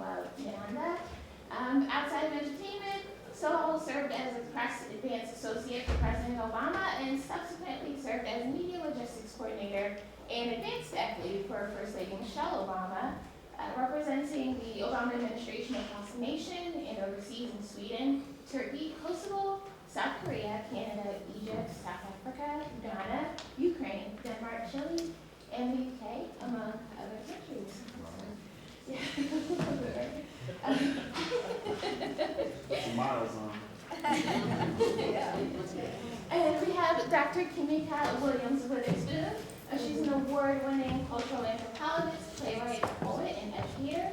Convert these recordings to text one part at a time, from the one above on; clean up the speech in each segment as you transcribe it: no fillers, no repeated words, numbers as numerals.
La Miranda. Outside of entertainment, Stovall served as a press advance associate for President Obama and subsequently served as media logistics coordinator and advance staff lead for First Lady Michelle Obama, representing the Obama administration across the nation and overseas in Sweden, Turkey, Kosovo, South Korea, Canada, Egypt, South Africa, Ghana, Ukraine, Denmark, Chile, and the UK, among other countries. Yeah. Miles on. And we have Dr. Kimmika Williams-Witherspoon. She's an award-winning cultural anthropologist, playwright, poet, and educator.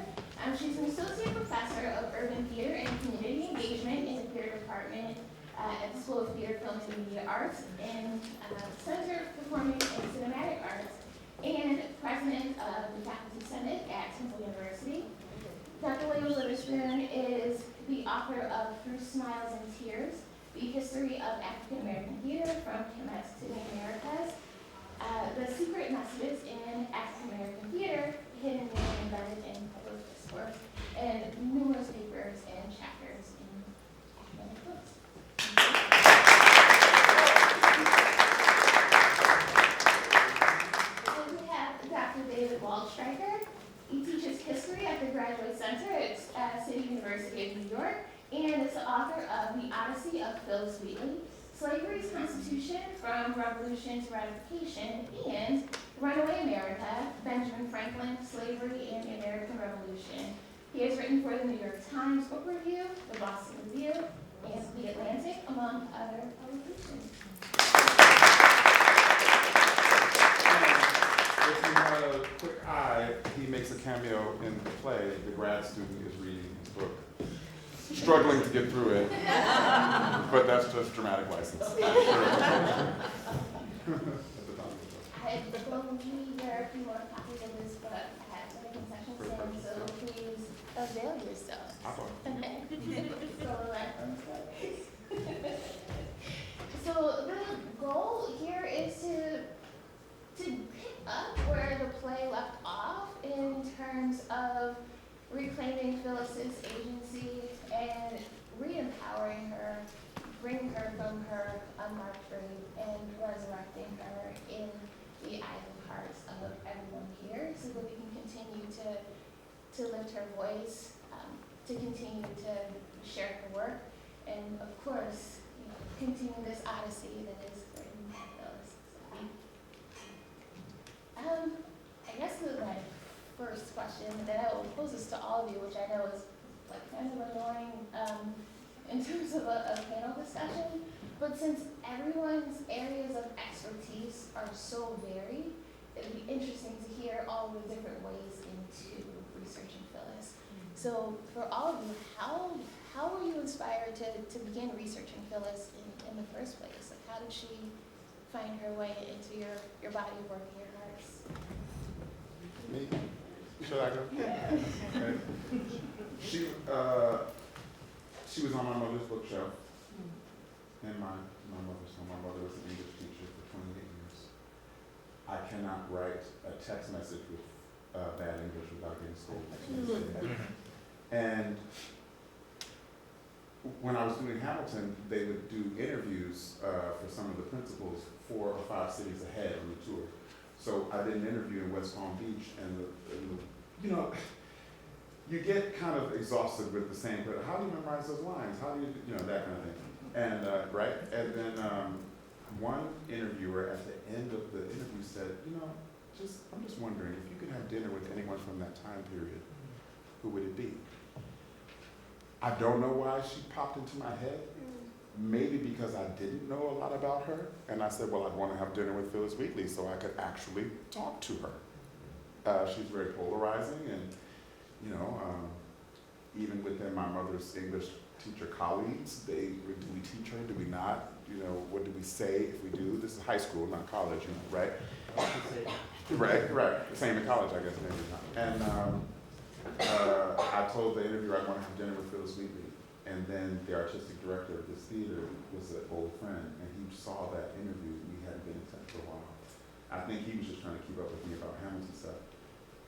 She's an associate professor of urban theater and community engagement in the theater department at the School of Theater, Film, and Media Arts and Center for Performing and Cinematic Arts, and president of the Faculty Senate at Temple University. Dr. Williams-Witherspoon is the author of Through Smiles and Tears, The History of African American Theater from Kimmika to the Americas, The Secret Messages in African American Theater, Hidden and Embedded in Public Discourse, and numerous papers and chapters in academic books. And we have Dr. David Waldsteicher. He teaches history at the Graduate Center at City University of New York and is the author of The Odyssey of Phillis, Slavery's Constitution from Revolution to Ratification, and Runaway America, Benjamin Franklin, Slavery and the American Revolution. He has written for the New York Times Book Review, the Boston Review, and The Atlantic, among other publications. If you want a quick eye, he makes a cameo in the play. The grad student is reading his book. Struggling to get through it, but that's just dramatic license. I believe there are a few more copies of this book at the concession stand, so please avail yourselves. So the goal here is to pick up where the play left off in terms of reclaiming Phyllis's agency and re-empowering her, bringing her from her unmarked grave and resurrecting her in the idle hearts of everyone here so that we can continue to lift her voice, to continue to share her work, and of course, continue this odyssey that is written by Phyllis. I guess my first question that I will pose this to all of you, which I know is like kind of annoying in terms of a panel discussion, but since everyone's areas of expertise are so varied, it would be interesting to hear all the different ways into researching Phyllis. So for all of you, how were you inspired to begin researching Phyllis in the first place? Like, how did she find her way into your body of work and your hearts? Me? Should I go? Yeah. Okay. She was on my mother's bookshelf in my mother's home. My mother was an English teacher for 28 years. I cannot write a text message with bad English without getting scolded. And when I was doing Hamilton, they would do interviews for some of the principals 4 or 5 cities ahead on the tour. So I did an interview in West Palm Beach, and you get kind of exhausted with the same, but how do you memorize those lines? How do you that kind of thing? And right, and then one interviewer at the end of the interview said, I'm just wondering if you could have dinner with anyone from that time period, who would it be? I don't know why she popped into my head. Maybe because I didn't know a lot about her, and I said, well, I'd want to have dinner with Phyllis Wheatley so I could actually talk to her. She's very polarizing, and even within my mother's English teacher colleagues, do we teach her? Do we not? What do we say if we do? This is high school, not college, right? Right. Same in college, I guess, maybe not. And I told the interviewer I want to have dinner with Phyllis Wheatley. And then the artistic director of this theater was an old friend, and he saw that interview. We hadn't been in touch for a while. I think he was just trying to keep up with me about Hamilton stuff.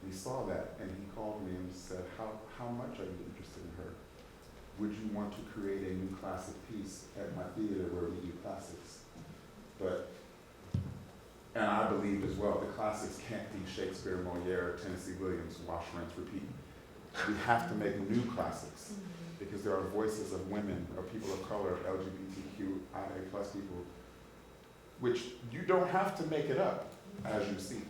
He saw that and he called me and said, how much are you interested in her? Would you want to create a new classic piece at my theater where we do classics? And I believe as well, the classics can't be Shakespeare, Moliere, Tennessee Williams, wash, rinse, repeat. We have to make new classics because there are voices of women, of people of color, of LGBTQIA plus people, which you don't have to make it up as you see.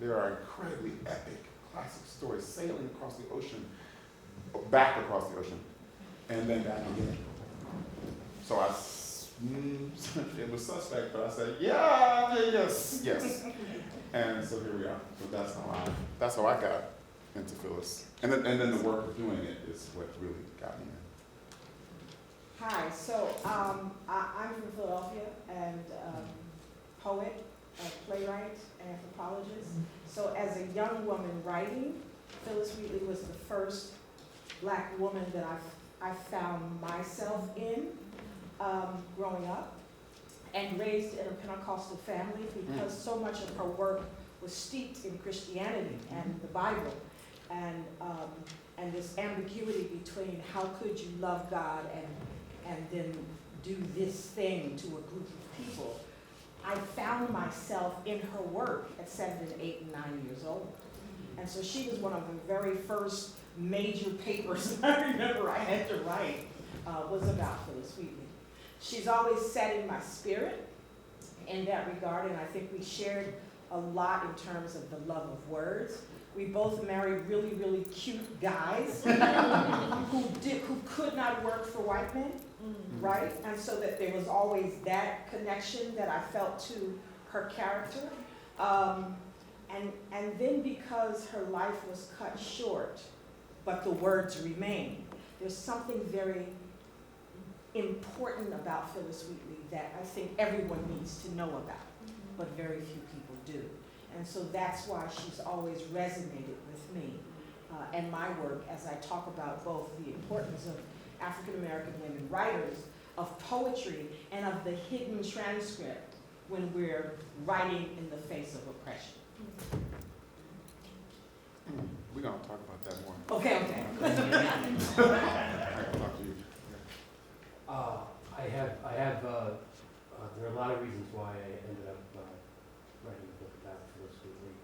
There are incredibly epic classic stories sailing across the ocean, back across the ocean, and then back again. So it was suspect, but I said, yeah, yes. And so here we are. So that's how I got into Phillis. And then the work of doing it is what really got me in. Hi, so I'm from Philadelphia and poet, playwright, anthropologist. So as a young woman writing, Phillis Wheatley was the first Black woman that I found myself in growing up and raised in a Pentecostal family because so much of her work was steeped in Christianity and the Bible and this ambiguity between how could you love God and then do this thing to a group of people. I found myself in her work at 7, 8, and 9 years old. And so she was one of the very first major papers I remember I had to write was about Phillis Wheatley. She's always sat in my spirit in that regard, and I think we shared a lot in terms of the love of words. We both married really, really cute guys who could not work for white men, right? And so that there was always that connection that I felt to her character. And then because her life was cut short, but the words remain, there's something very important about Phillis Wheatley that I think everyone needs to know about, but very few people do. And so that's why she's always resonated with me and my work as I talk about both the importance of African American women writers, of poetry, and of the hidden transcript when we're writing in the face of oppression. We're going to talk about that more. Okay. I can talk to you. There are a lot of reasons why I ended up writing a book about Phillis Wheatley.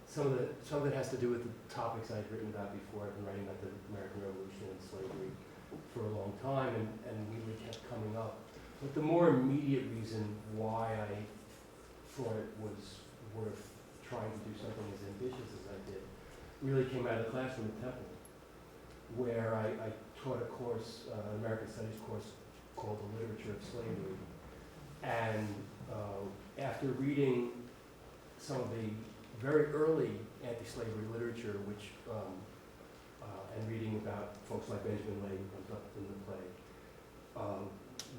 Some of it has to do with the topics I'd written about before. I've been writing about the American Revolution and slavery for a long time, and Wheatley kept coming up. But the more immediate reason why I thought it was worth trying to do something as ambitious as I did really came out of the classroom at Temple, where I taught a course, an American Studies course called The Literature of Slavery. And after reading some of the very early anti-slavery literature, which and reading about folks like Benjamin Lay, who comes up in the play,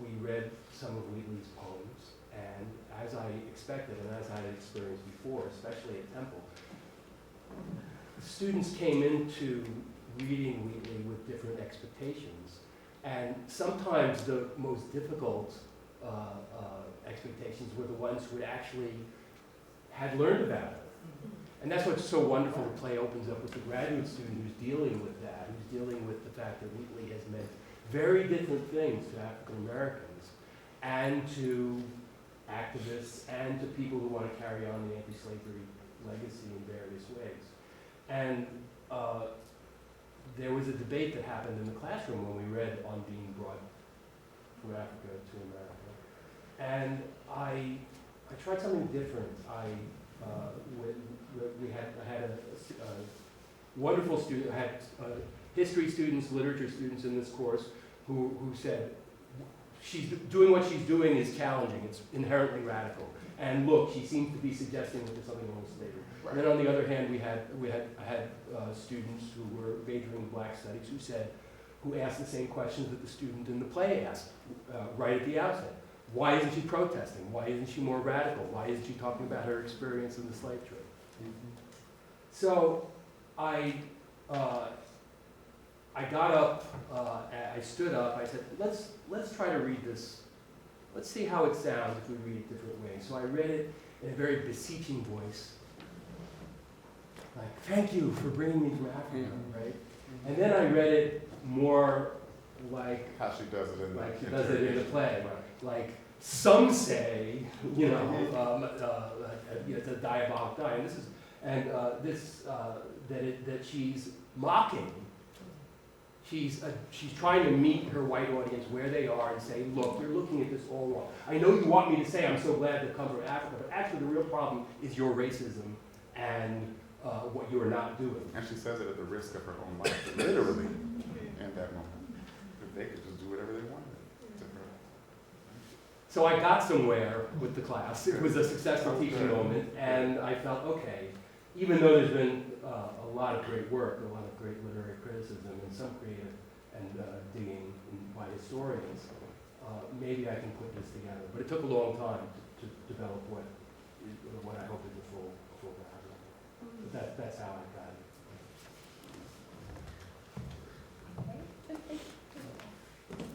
we read some of Wheatley's poems, and as I expected and as I had experienced before, especially at Temple, students came into reading Wheatley with different expectations, and sometimes the most difficult expectations were the ones who actually had learned about it. And that's what's so wonderful. The play opens up with the graduate student who's dealing with that, who's dealing with the fact that Wheatley has meant very different things to African Americans and to activists and to people who want to carry on the anti-slavery legacy in various ways. And there was a debate that happened in the classroom when we read On Being Brought from Africa to America. And I tried something different. I had a wonderful student. I had history students, literature students in this course who said, she's doing what she's doing is challenging. It's inherently radical. And look, she seems to be suggesting that there's something wrong with slavery. Right. And then on the other hand, I had students who were majoring in Black Studies who asked the same questions that the student in the play asked right at the outset. Why isn't she protesting? Why isn't she more radical? Why isn't she talking about her experience in the slave trade? Mm-hmm. So I got up, I stood up, I said, let's try to read this. Let's see how it sounds if we read it different ways. So I read it in a very beseeching voice. like, thank you for bringing me from Africa, right? And then I read it more like How she does it in the. like she does it in the play. Like some say, it's a diabolic die, and that she's mocking. She's trying to meet her white audience where they are and say, look, you're looking at this all wrong. I know you want me to say I'm so glad to come from Africa, but actually the real problem is your racism and what you are not doing. And she says it at the risk of her own life, literally, in that moment. If they could just do whatever they wanted to her. So I got somewhere with the class. It was a successful teaching moment, and I felt, okay, even though there's been a lot of great work, a lot of great literary criticism, and some creative and digging by historians, maybe I can put this together. But it took a long time to develop what I hope is a full background. But that's how I got it.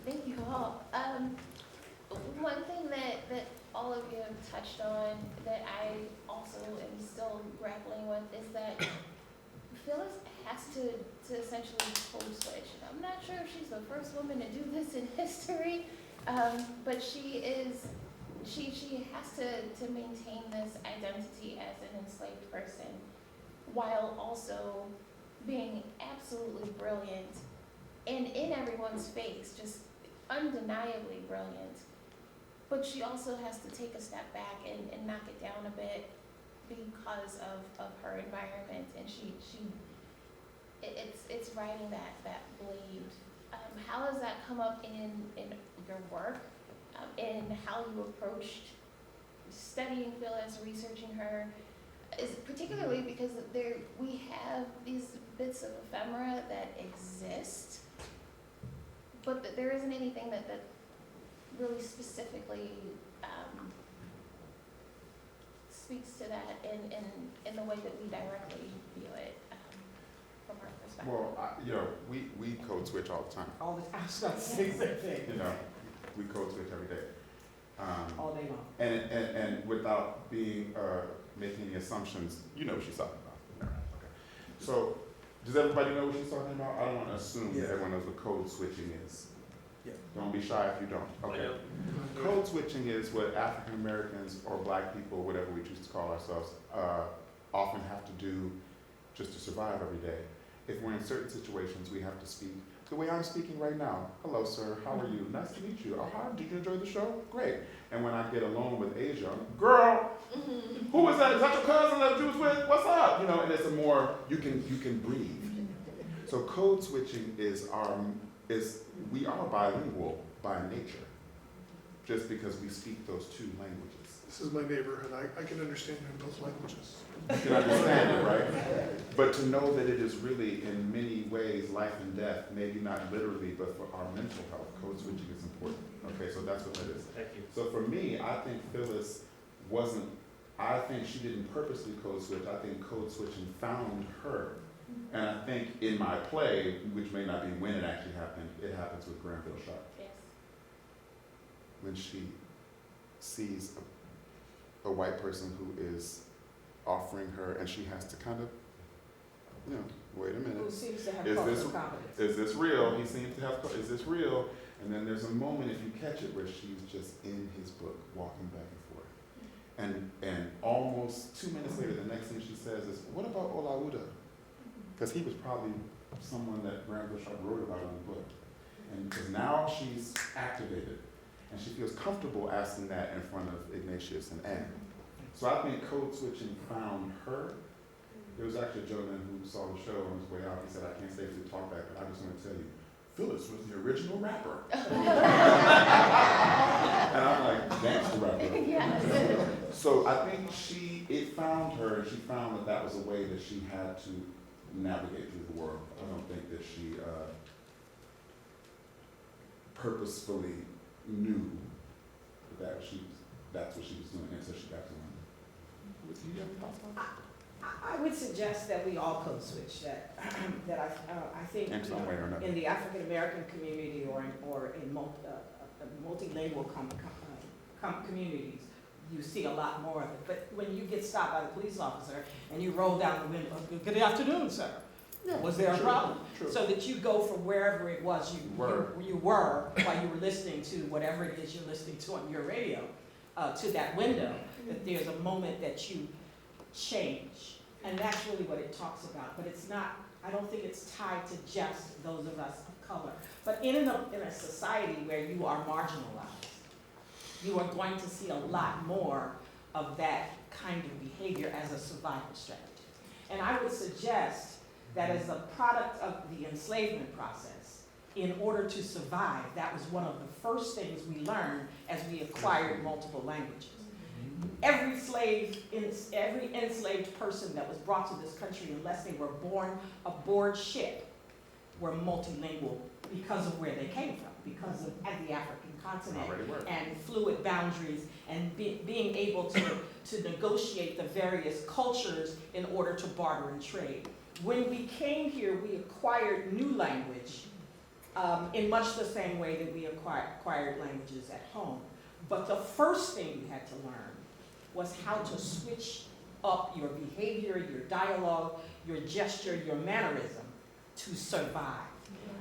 Thank you all. One thing that all of you have touched on that I also am still grappling with is that Phillis has to essentially code switch. I'm not sure if she's the first woman to do this in history, but she has to maintain this identity as an enslaved person while also being absolutely brilliant and in everyone's face, just undeniably brilliant. But she also has to take a step back and knock it down a bit because of her environment, and it's riding that blade. How has that come up in your work, in how you approached studying Phillis, researching her? Is particularly because we have these bits of ephemera that exist, but that there isn't anything that really specifically speaks to that in the way that we directly view it from our perspective. Well, we code switch all the time. All the time, I was about to say the same thing. We code switch every day. All day long. And without being making any assumptions, you know what she's talking about. Okay. So, does everybody know what she's talking about? I don't want to assume that everyone knows what code switching is. Yeah. Don't be shy if you don't. Okay. Code switching is what African Americans or black people, whatever we choose to call ourselves, often have to do just to survive every day. If we're in certain situations, we have to speak the way I'm speaking right now. Hello, sir. How are you? Nice to meet you. Oh, hi. Did you enjoy the show? Great. And when I get alone with Asia, girl, who is that? Is that your cousin that you was with? What's up? And it's a more you can breathe. So code switching is we are bilingual by nature, just because we speak those two languages. This is my neighborhood. I can understand you in both languages. You can understand it, right? But to know that it is really, in many ways, life and death, maybe not literally, but for our mental health, code switching is important. Okay, so that's what that is. Thank you. So for me, I think Phillis I think she didn't purposely code switch. I think code switching found her. And I think in my play, which may not be when it actually happened, it happens with Granville Sharp. Yes. When she sees a white person who is offering her, and she has to kind of, wait a minute. Who seems to have Is cultural this- competence. Is this real? He seems to have, is this real? And then there's a moment, if you catch it, where she's just in his book, walking back and forth. And almost 2 minutes later, the next thing she says is, what about Olaudah? Because he was probably someone that Granville Sharp wrote about in the book. And because now she's activated, and she feels comfortable asking that in front of Ignatius and Anne. So I think code switching found her. There was actually a gentleman who saw the show on his way out. He said, I can't stay for the talkback, but I just want to tell you, Phillis was the original rapper. And I'm like, gangster rapper. Yes. So I think it found her, and she found that was a way that she had to navigate through the world. I don't think that she purposefully knew that's what she was doing until she got to London. Do you have any thoughts on that? I would suggest that we all code switch. That I think In some way or another. in the African American community or in multilingual communities, you see a lot more of it. But when you get stopped by the police officer and you roll down the window, good afternoon, sir. Yeah, Was there a true, problem? true. So that you go from wherever it was you were while you were listening to whatever it is you're listening to on your radio, to that window, that there's a moment that you change. And that's really what it talks about. But it's not, I don't think it's tied to just those of us of color. But in a society where you are marginalized, you are going to see a lot more of that kind of behavior as a survival strategy. And I would suggest that as a product of the enslavement process, in order to survive, that was one of the first things we learned as we acquired multiple languages. Every enslaved person that was brought to this country, unless they were born aboard ship, were multilingual because of where they came from, because of the African continent and fluid boundaries and being able to negotiate the various cultures in order to barter and trade. When we came here, we acquired new language in much the same way that we acquired languages at home. But the first thing we had to learn was how to switch up your behavior, your dialogue, your gesture, your mannerism to survive.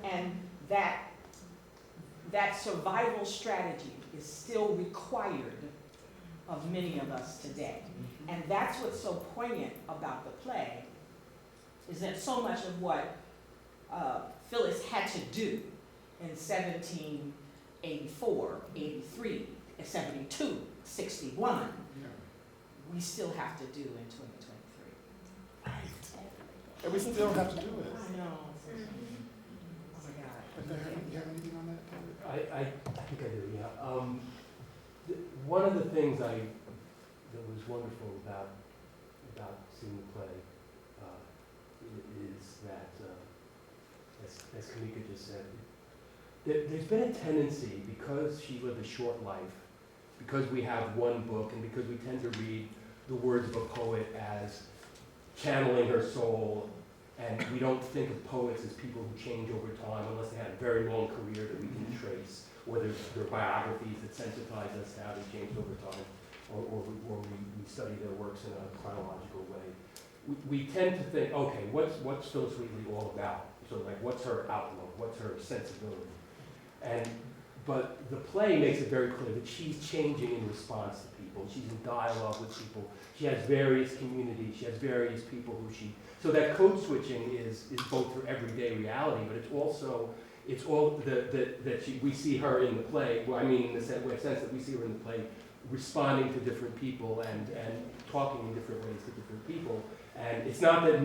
And that survival strategy is still required of many of us today. And that's what's so poignant about the play, is that so much of what Phillis had to do in 1784, 83, 72, 61, we still have to do in 2023. Right. And we still have to do it. I know. Oh my God. But do you have anything on that? I think I do, yeah. One of the things that was wonderful about seeing the play is that, as Kimmika just said, there's been a tendency, because she lived a short life, because we have one book, and because we tend to read the words of a poet as channeling her soul, and we don't think of poets as people who change over time unless they had a very long career that we can trace, or their biographies that sensitize us to how they changed over time, or we study their works in a chronological way. We tend to think, okay, what's Phillis Wheatley all about? So like, what's her outlook? What's her sensibility? But the play makes it very clear that she's changing in response to people. She's in dialogue with people. She has various communities. She has various people who so that code switching is both her everyday reality, but it's all we see her in the play. Well, I mean, in the sense that we see her in the play responding to different people and talking in different ways to different people. And it's not that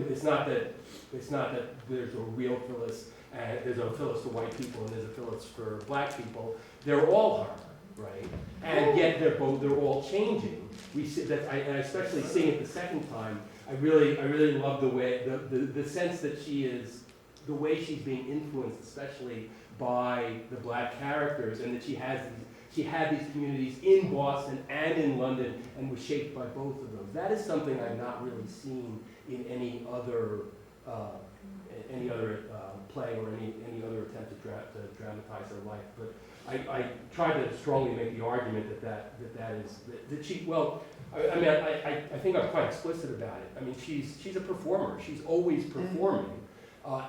there's a real Phillis, and there's a Phillis for white people and there's a Phillis for black people. They're all her, right? And yet they're all changing. We see that, and especially seeing it the second time, I really love the way the sense that the way she's being influenced, especially by the black characters, and that she had these communities in Boston and in London and was shaped by both of those. That is something I've not really seen in any other play or any other attempt to dramatize her life. But I try to strongly make the argument that she, well, I mean, I think I'm quite explicit about it. I mean, she's a performer. She's always performing.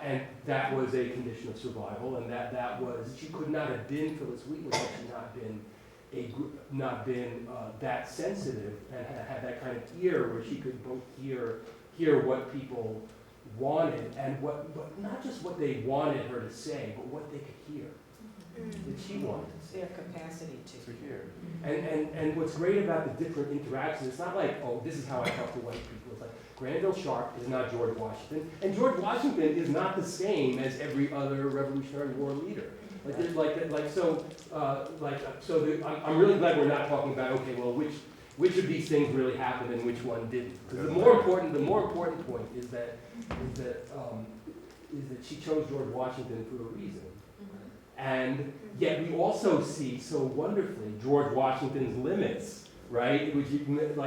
And that was a condition of survival, and that was, she could not have been Phillis Wheatley had she not been that sensitive and had that kind of ear where she could both hear what people wanted and not just what they wanted her to say, but what they could hear that she wanted to say. Their capacity to hear. And what's great about the different interactions, it's not like, oh, this is how I talk to white people. It's like, Granville Sharp is not George Washington, and George Washington is not the same as every other Revolutionary War leader. I'm really glad we're not talking about, okay, well, which of these things really happened and which one didn't. Because the more important point is that she chose George Washington for a reason. And yet we also see so wonderfully George Washington's limits, right? Which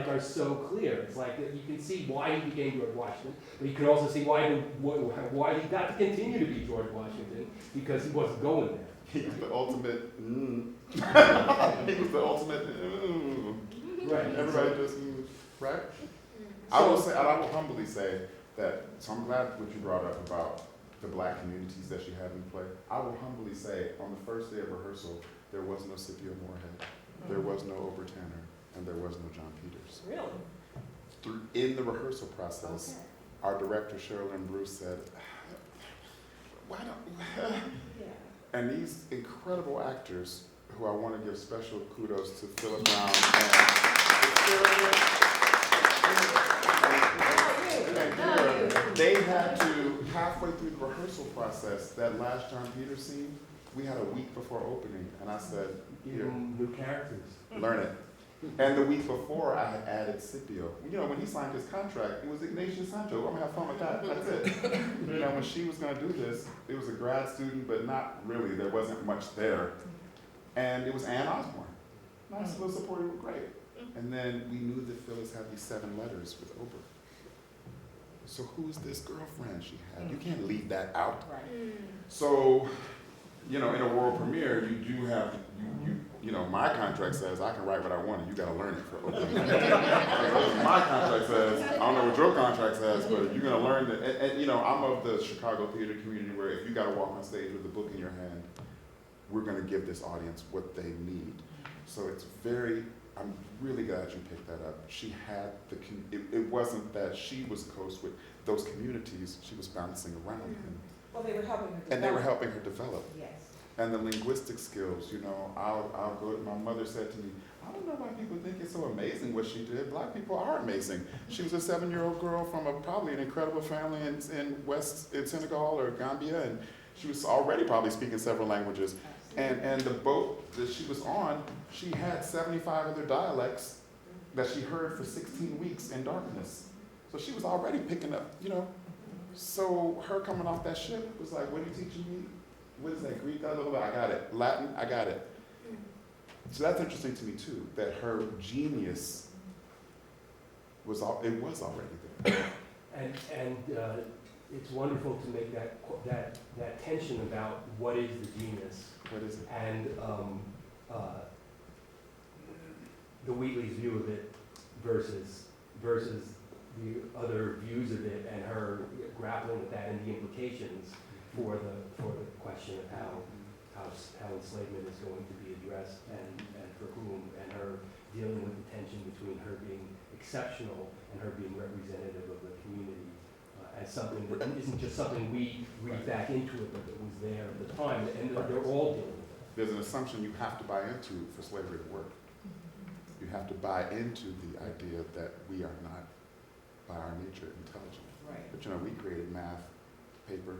are so clear. It's like you can see why he became George Washington, but you can also see why he got to continue to be George Washington, because he wasn't going there. He was the ultimate. He was the ultimate. Right. Everybody just, right? I will say, and I will humbly say that, so I'm glad what you brought up about the black communities that she had in play. I will humbly say, on the first day of rehearsal, there was no Scipio Moorhead, there was no Ober Tanner, and there was no John Peters. Really? In the rehearsal process, Okay. our director, Sherilyn Bruce, said, why don't, Yeah. and these incredible actors, who I want to give special kudos to Philip Brown and they had to, halfway through the rehearsal process, that last John Peters scene, we had a week before opening, and I said, here, New characters. learn it. And the week before, I had added Scipio. You know, when he signed his contract, it was Ignatius Sancho. I'm gonna have fun with that. That's it. You know, when she was gonna do this, it was a grad student, but not really. There wasn't much there. And it was Ann Osborne. Nice little supporting, great. And then we knew that Phyllis had these 7 letters with Oprah. So who's this girlfriend she had? You can't leave that out. Right. So, you know, in a world premiere, you do have, you know, my contract says I can write what I want and you gotta learn it for Oprah. My contract says, I don't know what your contract says, but you're gonna learn that. And you know, I'm of the Chicago theater community where if you gotta walk on stage with a book in your hand, we're gonna give this audience what they need. So it's I'm really glad you picked that up. She had it wasn't that she was close with those communities, she was bouncing around them. Well, they were helping her develop. And they were helping her develop. Yes. And the linguistic skills, you know, I'll go, my mother said to me, I don't know why people think it's so amazing what she did. Black people are amazing. She was a 7-year-old girl from probably an incredible family in Senegal or Gambia, and she was already probably speaking several languages. And the boat that she was on, she had 75 other dialects that she heard for 16 weeks in darkness. So she was already picking up, you know. So her coming off that ship was like, what are you teaching me? What is that, Greek? I got it. Latin, I got it. So that's interesting to me too, that her genius was already there. And it's wonderful to make that tension about what is the genius. What is it? And the Wheatley's view of it versus the other views of it, and her grappling with that and the implications for the question of how enslavement is going to be addressed and for whom, and her dealing with the tension between her being exceptional and her being representative of the community as something that isn't just something we read back into it, but that was there at the time, and they're all dealing with it. There's an assumption you have to buy into for slavery to work. You have to buy into the idea that we are not, by our nature, intelligent. Right. But you know, we created math, paper,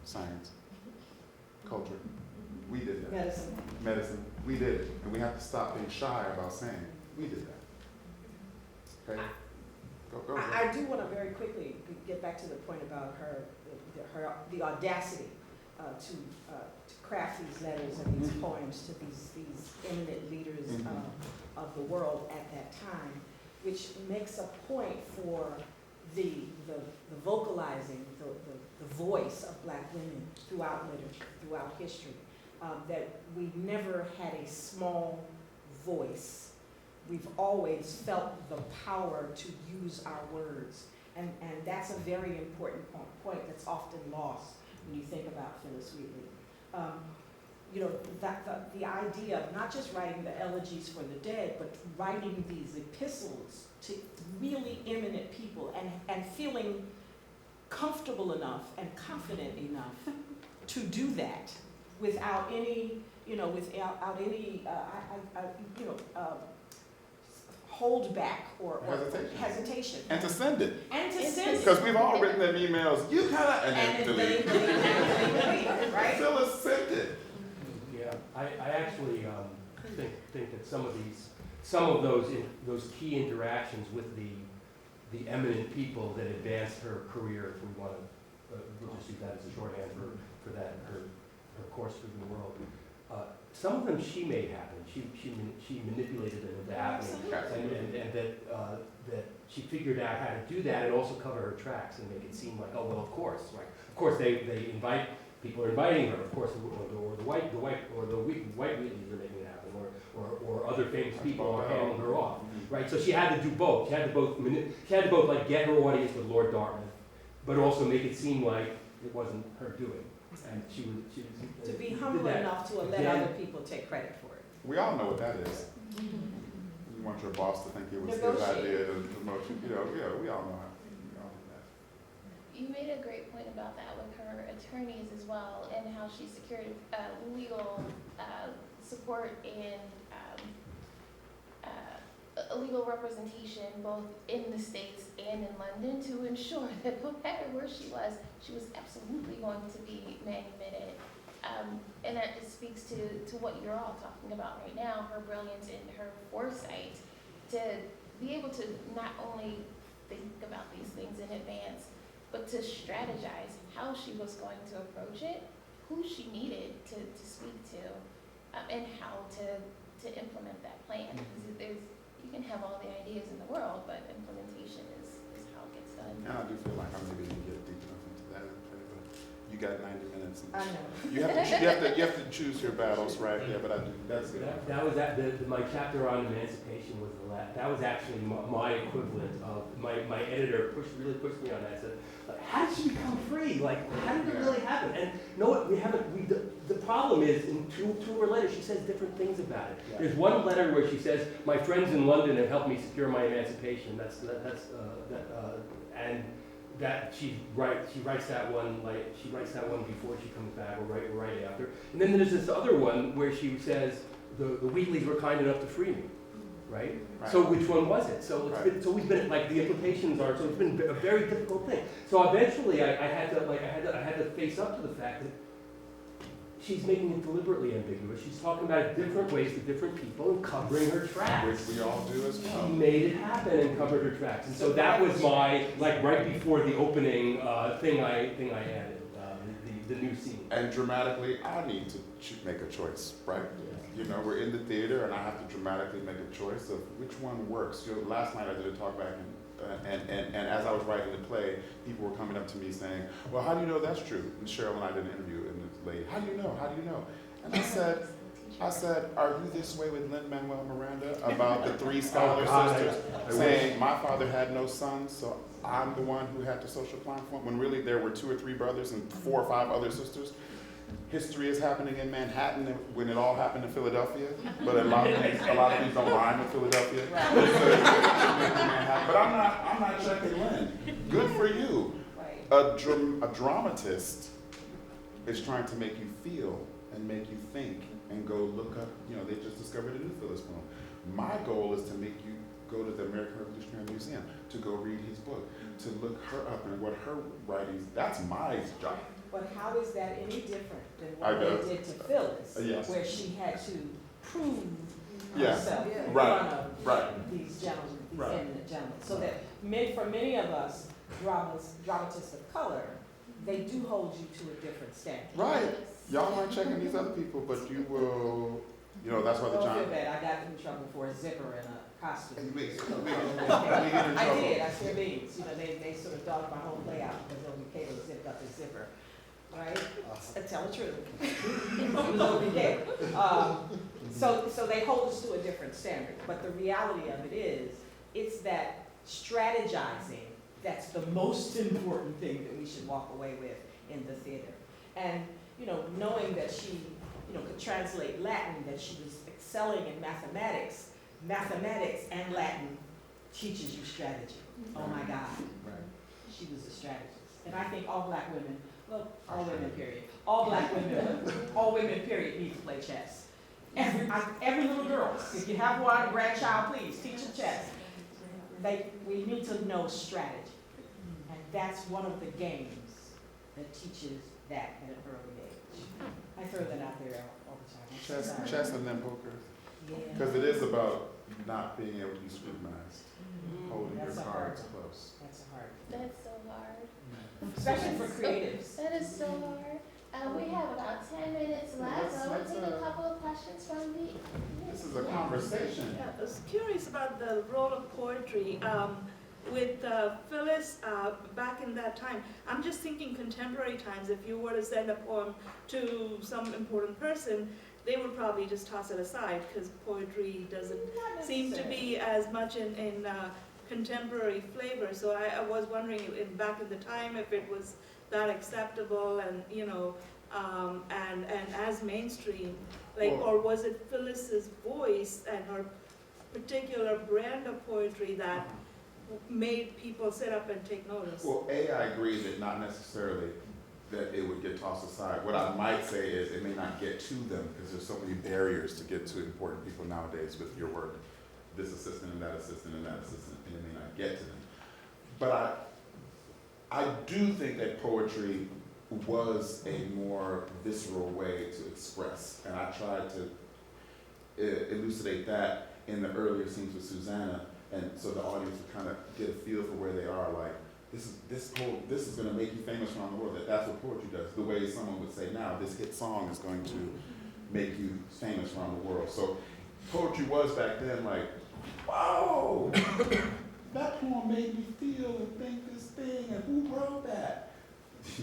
science, culture. We did that. Medicine. We did it. And we have to stop being shy about saying, we did that. Okay? Go. I do want to very quickly get back to the point about the audacity to craft these letters and these poems to these eminent leaders of the world at that time, which makes a point for the vocalizing, the voice of Black women throughout literature, throughout history, that we've never had a small voice. We've always felt the power to use our words. And that's a very important point that's often lost when you think about Phillis Wheatley. You know, the idea of not just writing the elegies for the dead, but writing these epistles to really eminent people and feeling comfortable enough and confident enough to do that without any, hold back or hesitation. And to send it. And to send it. Because we've all written them emails, you kinda, and then delete. Right? Phyllis sent it. Yeah, I actually think that some of those key interactions with the eminent people that advanced her career, if we want to, we'll just use that as a shorthand for that, her course through the world. Some of them she made happen. She manipulated them into happening, and that she figured out how to do that and also cover her tracks and make it seem like, oh well, of course, right? Of course they invite, people are inviting her, of course, or the white Wheatleys are making it happen, or other famous people are handing her off, right? So she had to do both. She had to both like get her audience with Lord Dartmouth, but also make it seem like it wasn't her doing. And she was To be did humble that. enough to let Again. other people take credit for it. We all know what that is. You want your boss to think it was his Negotiate. idea to promote you. You know, yeah, we all know how. We all know that. You made a great point about that with her attorneys as well, and how she secured legal support and legal representation both in the States and in London to ensure that no matter where she was absolutely going to be manumitted. And that just speaks to what you're all talking about right now, her brilliance and her foresight to be able to not only think about these things in advance, but to strategize how she was going to approach it, who she needed to speak to, and how to implement that plan. Because you can have all the ideas in the world, but implementation is how it gets done. And I do feel like I maybe didn't get deep enough into that. But you got 90 minutes. I know. You have to choose your battles, right? Yeah, but I do. That's good. That was my chapter on emancipation was that was actually my equivalent of my editor really pushed me on that. Said, like, how did she become free? Like, how did it really happen? And no, we haven't. The problem is in two of her letters she says different things about it. Yeah. There's one letter where she says, "My friends in London have helped me secure my emancipation." And that she writes that one before she comes back, or right after. And then there's this other one where she says the Wheatleys were kind enough to free me, right? Right. So which one was it? So it's always been like the implications are. So it's been a very difficult thing. So eventually I had to face up to the fact that she's making it deliberately ambiguous. She's talking about it different ways to different people and covering her tracks. Which we all do as She well. made it happen and covered her tracks. And so that was my, like right before the opening thing I added, the new scene. And dramatically, I need to make a choice, right? You know, we're in the theater, and I have to dramatically make a choice of which one works. You know, last night I did a talkback, and as I was writing the play, people were coming up to me saying, "Well, how do you know that's true?" And Cheryl and I did an interview, and the lady, "How do you know? How do you know?" And I said, "Are you this way with Lin-Manuel Miranda about the three Scholar sisters saying my father had no sons, so I'm the one who had the social platform, when really there were 2 or 3 brothers and 4 or 5 other sisters? History is happening in Manhattan when it all happened in Philadelphia, but a lot of these don't rhyme with Philadelphia. But I'm not checking Lynn. Good for you. Right. A dramatist is trying to make you feel and make you think and go look up. You know, they just discovered a new Phillis poem. My goal is to make you go to the American Revolutionary Museum, to go read his book, to look her up and what her writings. That's my job. But how is that any different than I what know. they did to Phillis, Yes. where she had to prove Yeah. herself in Right. front of Right. these gentlemen, these Right. eminent gentlemen? So that for many of us, dramatists of color, they do hold you to a different standard. Right. Y'all aren't checking these other people, but you will. You know, that's why the Don't John. feel bad, I got in trouble for a zipper in a costume. We get in I trouble. did, I still beans. You know, they sort of dogged my whole layout because Obi Cato zipped up his zipper, right? Tell the truth. It was Obi Cato. So they hold us to a different standard, but the reality of it is, it's that strategizing that's the most important thing that we should walk away with in the theater. And, you know, knowing that she, you know, could translate Latin, that she was excelling in mathematics and Latin teaches you strategy. Oh my God. Right. She was a strategist. And I think all black women, well, all women period, all black women, all women period need to play chess. Every little girl, if you have one grandchild, please teach them chess. We need to know strategy. And that's one of the games that teaches that at an early age. I throw that out there all the time. Chess and then poker. Yeah. Because it is about not being able to be scrutinized, holding That's your a hard cards one. close. That's a hard one. That's so hard. Especially for creatives. That is so hard. We have about 10 minutes left, so we'll take a couple of questions from the. This is a conversation. Yeah, I was curious about the role of poetry with Phillis back in that time. I'm just thinking contemporary times, if you were to send a poem to some important person, they would probably just toss it aside because poetry doesn't Not seem to necessarily. be as much in contemporary flavor. So I was wondering back in the time if it was that acceptable and, you know, and as mainstream, like, Well- or was it Phyllis's voice and her particular brand of poetry that made people sit up and take notice? Well, I agree that not necessarily that it would get tossed aside. What I might say is it may not get to them because there's so many barriers to get to important people nowadays with your work. This assistant and that assistant and that assistant, and it may not get to them. But I do think that poetry was a more visceral way to express, and I tried to elucidate that in the earlier scenes with Susanna, and so the audience would kind of get a feel for where they are. Like, this is going to make you famous around the world. That's what poetry does. The way someone would say now, this hit song is going to make you famous around the world. So poetry was back then like, whoa, that poem made me feel and think this thing, and who wrote that?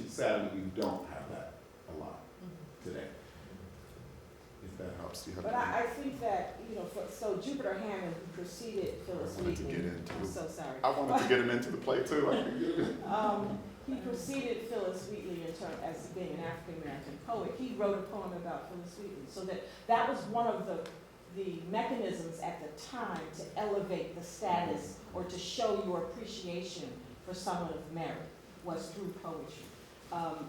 Sadly, we don't have that a lot today. If that helps you. But I think that, you know, so Jupiter Hammond, who preceded Phillis I wanted to Wheatley. get into I'm so sorry. I wanted to get him into the play too. I couldn't get him in. He preceded Phillis Wheatley in terms as being an African-American poet. He wrote a poem about Phillis Wheatley. So that was one of the mechanisms at the time to elevate the status or to show your appreciation for someone of merit was through poetry.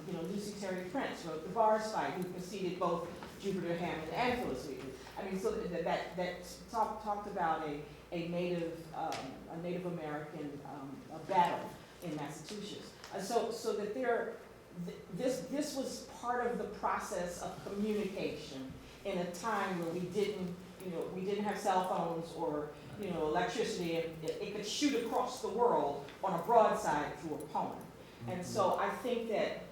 You know, Lucy Terry Prince wrote The Bars Fight, who preceded both Jupiter Hammond and Phillis Wheatley. I mean, so that talked about a Native American battle in Massachusetts. So that this was part of the process of communication in a time where we didn't have cell phones or, you know, electricity. It could shoot across the world on a broadside through a poem. And so I think that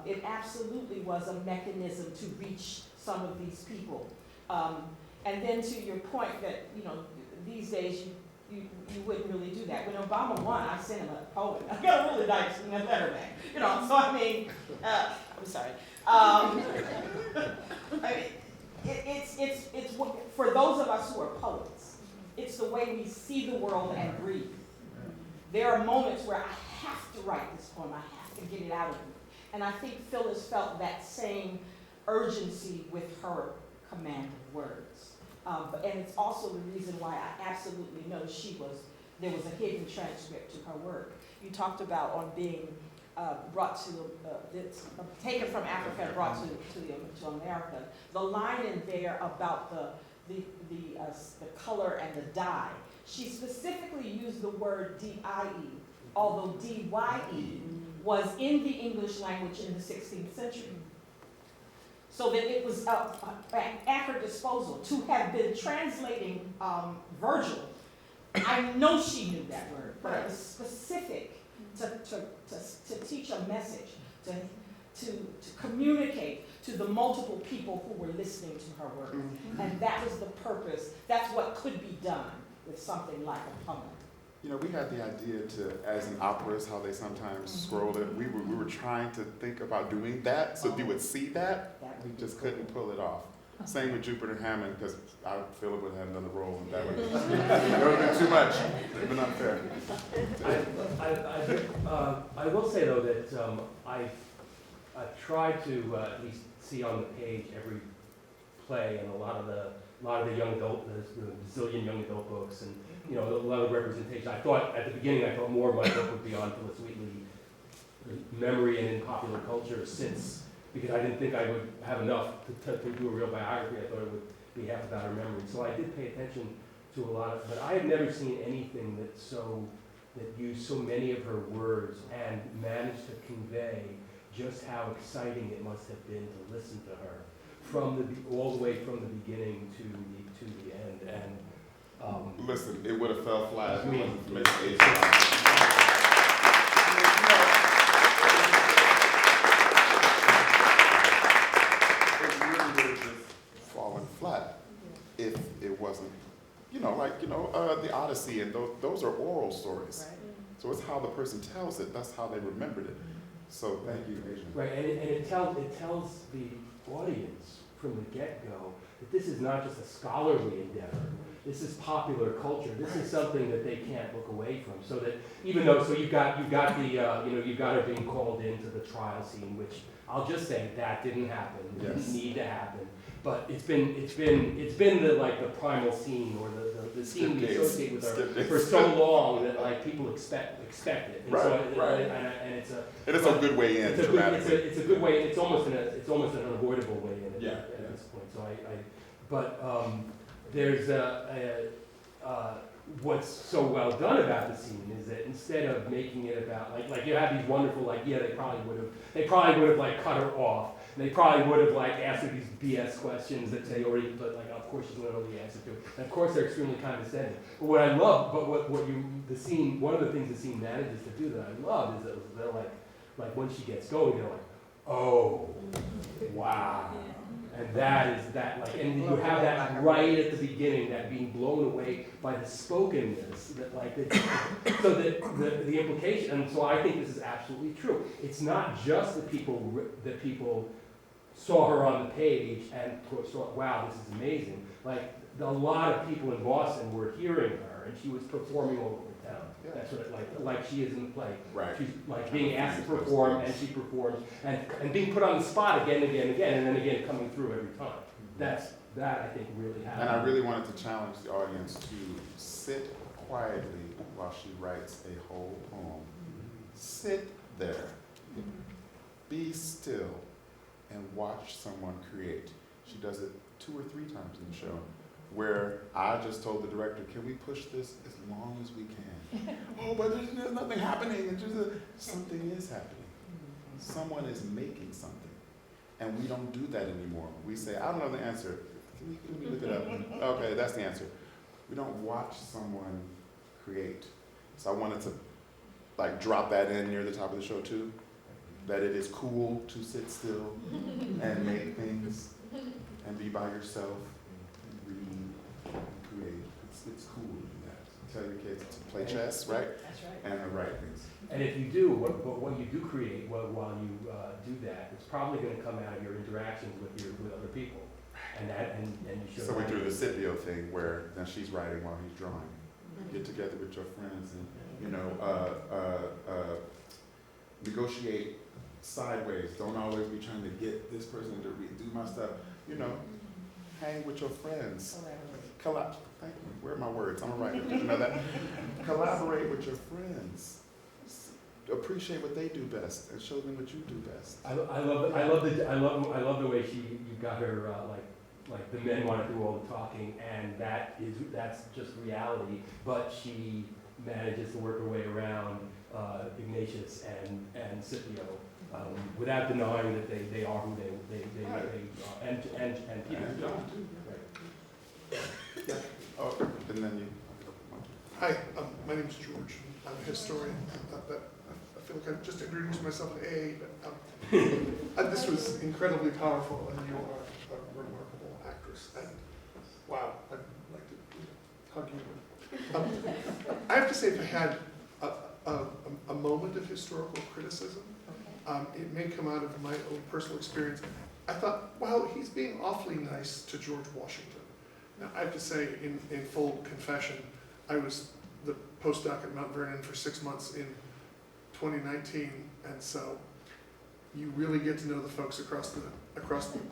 it absolutely was a mechanism to reach some of these people. And then to your point that, you know, these days you wouldn't really do that. When Obama won, I sent him a poem. I got a really nice letter back. You know, so I mean, I'm sorry. I mean, it's for those of us who are poets, it's the way we see the world and breathe. There are moments where I have to write this poem. I have to get it out of me. And I think Phyllis felt that same urgency with her command of words. And it's also the reason why I absolutely know there was a hidden transcript to her work. You talked about on being brought to, taken from Africa and brought to America. The line in there about the color and the dye, she specifically used the word D-I-E, although D-Y-E was in the English language in the 16th century. So that it was at her disposal to have been translating Virgil. I know she knew that word, but it was specific to teach a message, to communicate to the multiple people who were listening to her work. And that was the purpose. That's what could be done with something like a poem. You know, we had the idea to, as an opera's, how they sometimes scroll it. We were trying to think about doing that so you would see that. We just couldn't pull it off. Same with Jupiter Hammond, because I feel it would have another role, and that would have been too much. It would have been unfair. I will say though that I've tried to at least see on the page every play and a lot of the young adult, the zillion young adult books, and you know, a lot of representation. I thought at the beginning, I thought more of my book would be on Phillis Wheatley memory and in popular culture since, because I didn't think I would have enough to do a real biography. I thought it would be half about her memory. So I did pay attention to a lot of, but I have never seen anything that used so many of her words and managed to convey just how exciting it must have been to listen to her all the way from the beginning to the end. And listen, it would have fell flat if it wasn't for Miss Ace. It really would have just fallen flat if it wasn't, the Odyssey, and those are oral stories. Right. So it's how the person tells it. That's how they remembered it. So thank you, Adrian. right, and it tells the audience from the get-go that this is not just a scholarly endeavor. This is popular culture. This is something that they can't look away from. So that even though, so you've got her being called into the trial scene, which I'll just say that didn't happen. It didn't need to happen. But it's been the primal scene or the scene we associate with her for so long that like people expect it. And and it's a good way in. It's a good way in. It's almost an unavoidable way in at this point. So there's what's so well done about the scene is that instead of making it about like you have these wonderful they probably would have like cut her off. And they probably would have like asked her these BS questions that they already, but like of course she's going to know the answer to. And of course they're extremely condescending. But what I love, one of the things the scene manages to do that I love is that they're like when she gets going, they're like, oh, wow. And and you have that right at the beginning, that being blown away by the spokenness, so that the implication, and so I think this is absolutely true. It's not just that people saw her on the page and thought, wow, this is amazing. Like a lot of people in Boston were hearing her, and she was performing all over town. Yeah. That's what like she is in the play. Right. She's like being asked to perform, and she performs, and being put on the spot again, and then again coming through every time. That I think really happened. And I really wanted to challenge the audience to sit quietly while she writes a whole poem. Sit there, be still, and watch someone create. She does it 2 or 3 times in the show, where I just told the director, can we push this as long as we can? Oh, but there's nothing happening. It's just something is happening. Someone is making something. And we don't do that anymore. We say, I don't know the answer. Can we look it up? Okay, that's the answer. We don't watch someone create. So I wanted to drop that in near the top of the show too, that it is cool to sit still and make things and be by yourself and read and create. It's cool to do that. Tell your kids to play chess, right? That's right. And to write things. And if you do, what you do create while you do that, it's probably going to come out of your interactions with other people. And you show. So we do the Scipio thing where then she's writing while he's drawing. Get together with your friends and negotiate sideways. Don't always be trying to get this person to redo my stuff. Hang with your friends. Thank you. Where are my words? I'm a writer. Did you know that? Collaborate with your friends. Appreciate what they do best and show them what you do best. I love the way you got her like the men want to do all the talking, and that's just reality. But she manages to work her way around Ignatius and Scipio without denying that they are who they are, and Peter John too. Right. Yeah. Oh, and then you. Hi, my name is George. I'm a historian. I feel like I just introduced myself in AA, but this was incredibly powerful, and you are a remarkable actress. And wow, I'd like to hug you. I have to say, if I had a moment of historical criticism, it may come out of my own personal experience. I thought, wow, he's being awfully nice to George Washington. Now, I have to say, in full confession, I was the postdoc at Mount Vernon for 6 months in 2019, and so you really get to know the folks across the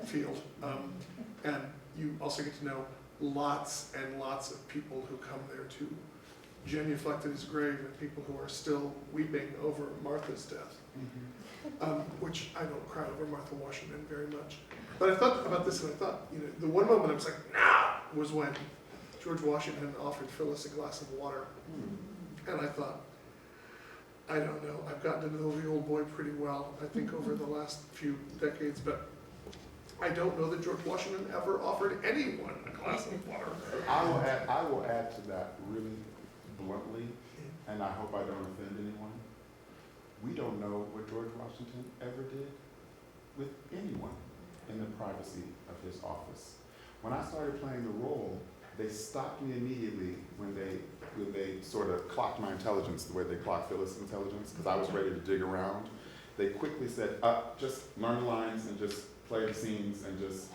field, and you also get to know lots and lots of people who come there to genuflect at his grave, and people who are still weeping over Martha's death, which I don't cry over Martha Washington very much. But I thought about this, and I thought, the one moment I was like, nah, was when George Washington offered Phillis a glass of water, and I thought, I don't know, I've gotten to know the old boy pretty well, I think over the last few decades, but I don't know that George Washington ever offered anyone a glass of water. I will add to that really bluntly, and I hope I don't offend anyone. We don't know what George Washington ever did with anyone in the privacy of his office. When I started playing the role, they stopped me immediately when they sort of clocked my intelligence the way they clocked Phillis' intelligence, because I was ready to dig around. They quickly said, just learn the lines and just play the scenes and just,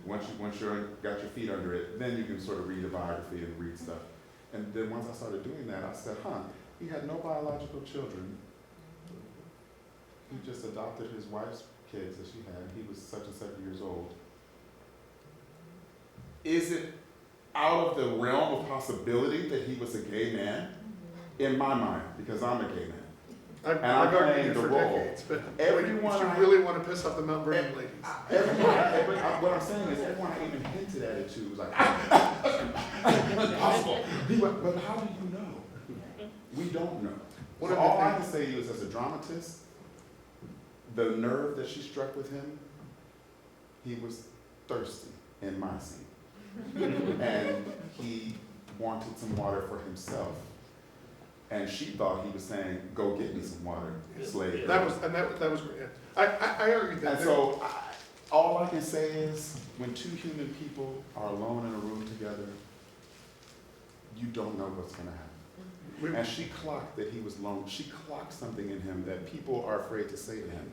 Once you got your feet under it, then you can sort of read a biography and read stuff. And then once I started doing that, I said, he had no biological children. He just adopted his wife's kids that she had. He was such and such years old. Is it out of the realm of possibility that he was a gay man? In my mind, because I'm a gay man. I've I'm argued playing it the for role. decades, but Everyone you I- really want to piss off the Mount Vernon ladies. What I'm saying is, everyone I even hinted at it to was like, impossible. But how do you know? We don't know. One So of the all I things- can say is, as a dramatist, the nerve that she struck with him, he was thirsty in my scene. And he wanted some water for himself. And she thought he was saying, go get me some water, slave. That was great. Yeah. I argued that. And so, all I can say is, when two human people are alone in a room together, you don't know what's gonna happen. And she clocked that he was lone. She clocked something in him that people are afraid to say to him.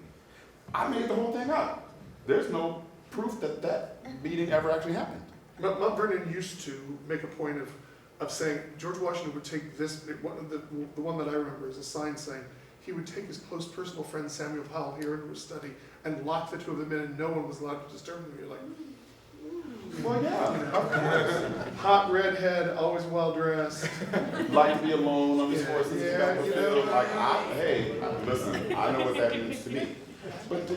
I made the whole thing up. There's no proof that that meeting ever actually happened. Mount Vernon used to make a point of saying George Washington would take the one that I remember is a sign saying he would take his close personal friend Samuel Powell here into his study and lock the two of them in, and no one was allowed to disturb them. You're like, Well, yeah, of course. hot redhead, always well dressed. Like to be alone on his Yeah, horse in his yeah, back you field. know. Like, hey, listen, I know what that means to me. But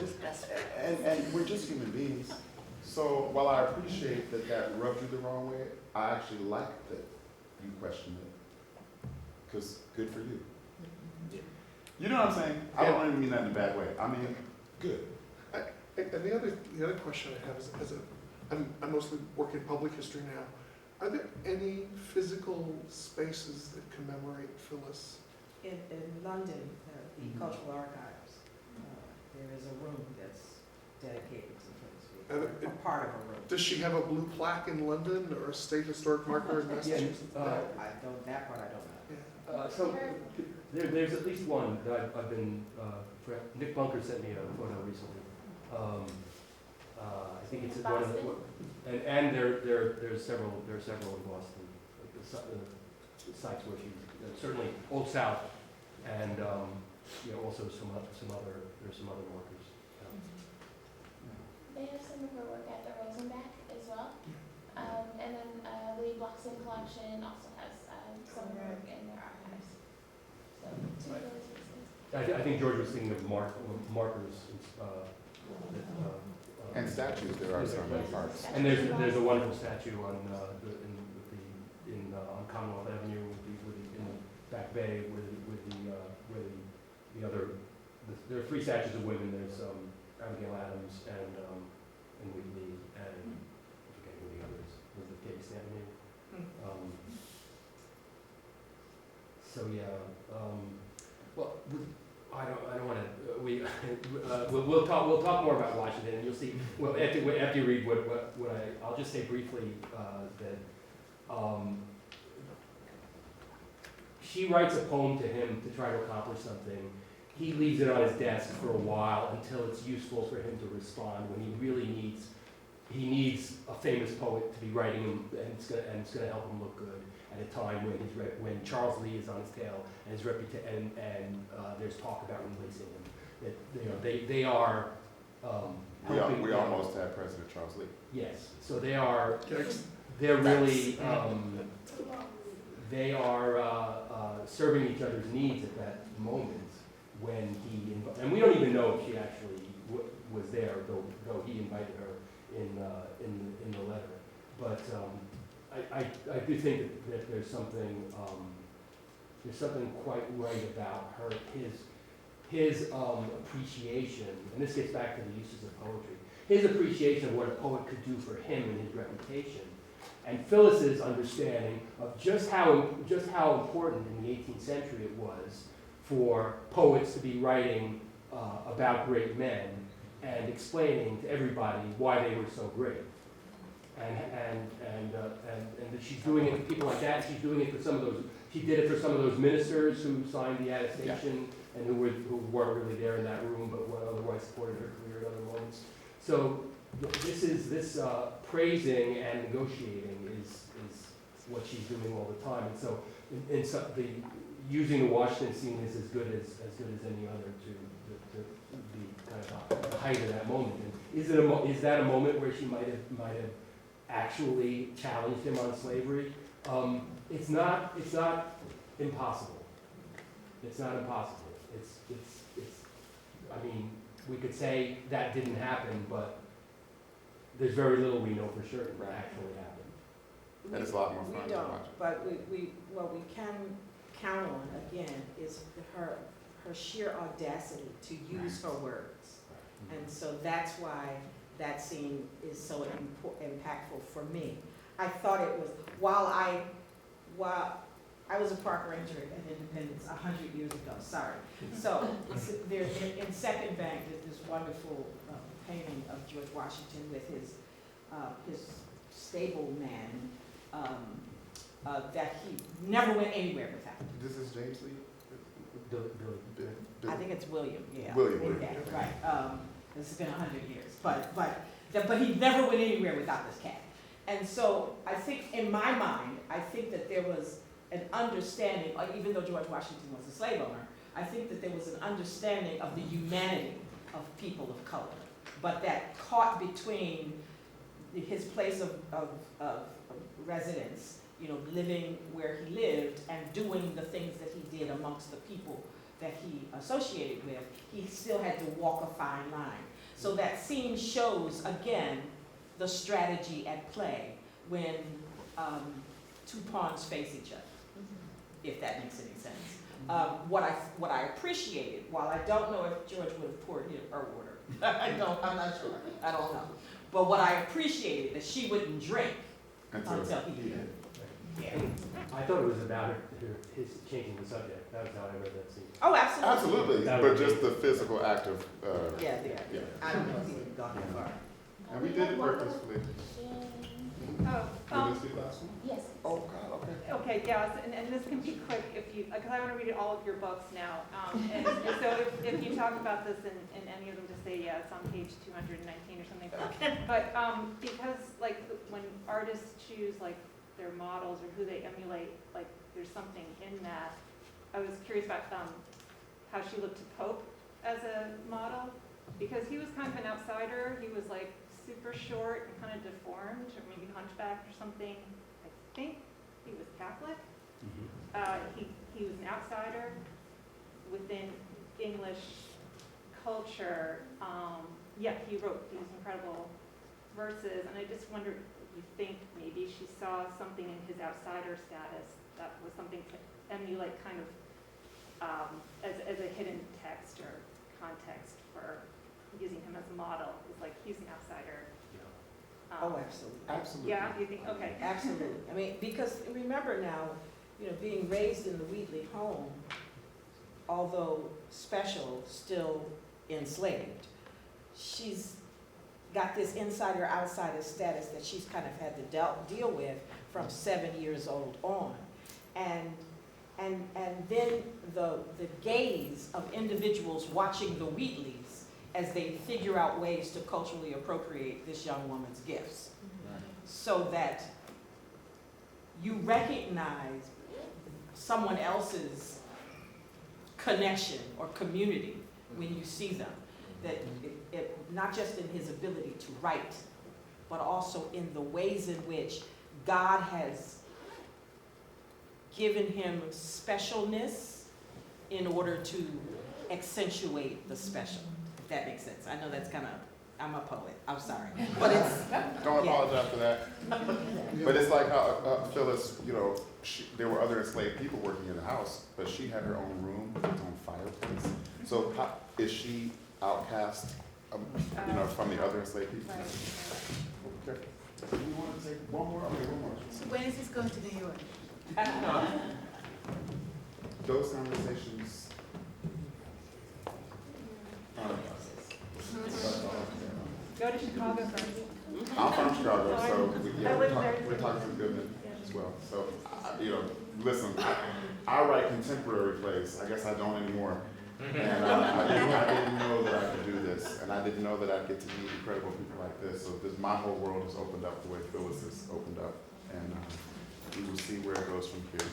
and we're just human beings. So while I appreciate that rubbed you the wrong way, I actually like that you questioned it. Because good for you. You know what I'm saying? I don't even mean that in a bad way. I mean, good. And the other question I have is, I mostly work in public history now. Are there any physical spaces that commemorate Phillis? In London, the Cultural Archives, there is a room that's dedicated to Phillis Wheatley, a part of a room. Does she have a blue plaque in London or a state historic marker in Massachusetts? That part I don't know. Yeah. So there's at least one that I've been, Nick Bunker sent me a photo recently. I think it's one of the, and there's several in Boston, like the sites where she's, certainly Old South, and also there's some other markers. They have some of her work at the Rosenbach as well. And then the Bloxham collection also has some of her work in their archives. So two of those pieces. I think George was thinking of markers. And statues, there are some in parks. And there's a wonderful statue on on Commonwealth Avenue in the Back Bay where the other there are three statues of women. There's Abigail Adams and Wheatley and I forget who the others was. The Katie Stanton. So yeah. Well, I don't want to. We'll talk more about Washington, and you'll see. Well, after you read what I'll just say briefly that she writes a poem to him to try to accomplish something. He leaves it on his desk for a while until it's useful for him to respond when he really needs a famous poet to be writing him, and it's gonna help him look good at a time when Charles Lee is on his tail and his reputation and there's talk about releasing him. That they are helping. We almost had President Charles Lee. Yes, so they are. Yikes. They're really they are serving each other's needs at that moment when and we don't even know if she actually was there, though he invited her in the letter. But I do think that there's something quite right about his appreciation, and this gets back to the uses of poetry. His appreciation of what a poet could do for him and his reputation, and Phillis's understanding of just how important in the 18th century it was for poets to be writing about great men and explaining to everybody why they were so great. And that she's doing it for people like that. She's doing it for some of those. She did it for some of those ministers who signed the attestation and who weren't really there in that room, but otherwise supported her career at other moments. So this praising and negotiating is what she's doing all the time. And so, using the Washington scene is as good as any other to be kind of the height of that moment. And is that a moment where she might have actually challenged him on slavery? It's not impossible. It's not impossible. I mean, we could say that didn't happen, but there's very little we know for sure that actually happened. And it's a lot more fun We to don't, watch. but what we can count on, again, is her sheer audacity to use her words. And so that's why that scene is so impactful for me. I thought it was, while I was a park ranger at Independence 100 years ago, sorry. So there's, in Second Bank, there's this wonderful painting of George Washington with his stable man that he never went anywhere without. This is James Lee? I think it's William, yeah. William. Yeah, right. This has been 100 years, but he never went anywhere without this cat. And so I think, in my mind, I think that there was an understanding, even though George Washington was a slave owner, I think that there was an understanding of the humanity of people of color, but that caught between his place of residence, living where he lived and doing the things that he did amongst the people that he associated with, he still had to walk a fine line. So that scene shows, again, the strategy at play when two pawns face each other, if that makes any sense. What I appreciated, while I don't know if George would have poured her water, I'm not sure, I don't know. But what I appreciated, that she wouldn't drink until he did. Yeah. I thought it was about his changing the subject. That was how I read that scene. Oh, absolutely. Absolutely, but just the physical act of, Yeah. yeah. I don't know if he would gone that far. And we did it purposefully. Oh, Did this be the last one? Yes. Oh, God, okay. okay, yes, and this can be quick if you, because I want to read all of your books now. And so if you talk about this in any of them, just say, yeah, it's on page 219 or something. But because like when artists choose like their models or who they emulate, like there's something in that. I was curious about how she looked to Pope as a model, because he was kind of an outsider. He was like super short and kind of deformed, or maybe hunchbacked or something. I think he was Catholic. He was an outsider within English culture. Yet he wrote these incredible verses, and I just wondered, you think maybe she saw something in his outsider status that was something to emulate, kind of as a hidden text or context for using him as a model. It's like he's an outsider. Oh, absolutely. Absolutely. Yeah, you think, okay. Absolutely. I mean, because remember now, being raised in the Wheatley home, although special, still enslaved, she's got this insider-outsider status that she's kind of had to deal with from 7 years old on. And then the gaze of individuals watching the Wheatleys as they figure out ways to culturally appropriate this young woman's gifts. So that you recognize someone else's connection or community when you see them. That it not just in his ability to write, but also in the ways in which God has given him specialness in order to accentuate the special, if that makes sense. I know that's kind of, I'm a poet, I'm sorry. But it's, Don't apologize for that. But it's like how Phillis, there were other enslaved people working in the house, but she had her own room with its own fireplace. So how, is she outcast, from the other enslaved people? Okay. Do you want to take one more? Okay, one more. So when is this going to New York? Those conversations. Go to Chicago first. I'm from Chicago, so I live there. we're talking to Goodman as well. So, listen, I write contemporary plays. I guess I don't anymore. And I didn't know that I could do this. And I didn't know that I'd get to meet incredible people like this. So my whole world has opened up the way Phillis has opened up, and we will see where it goes from here.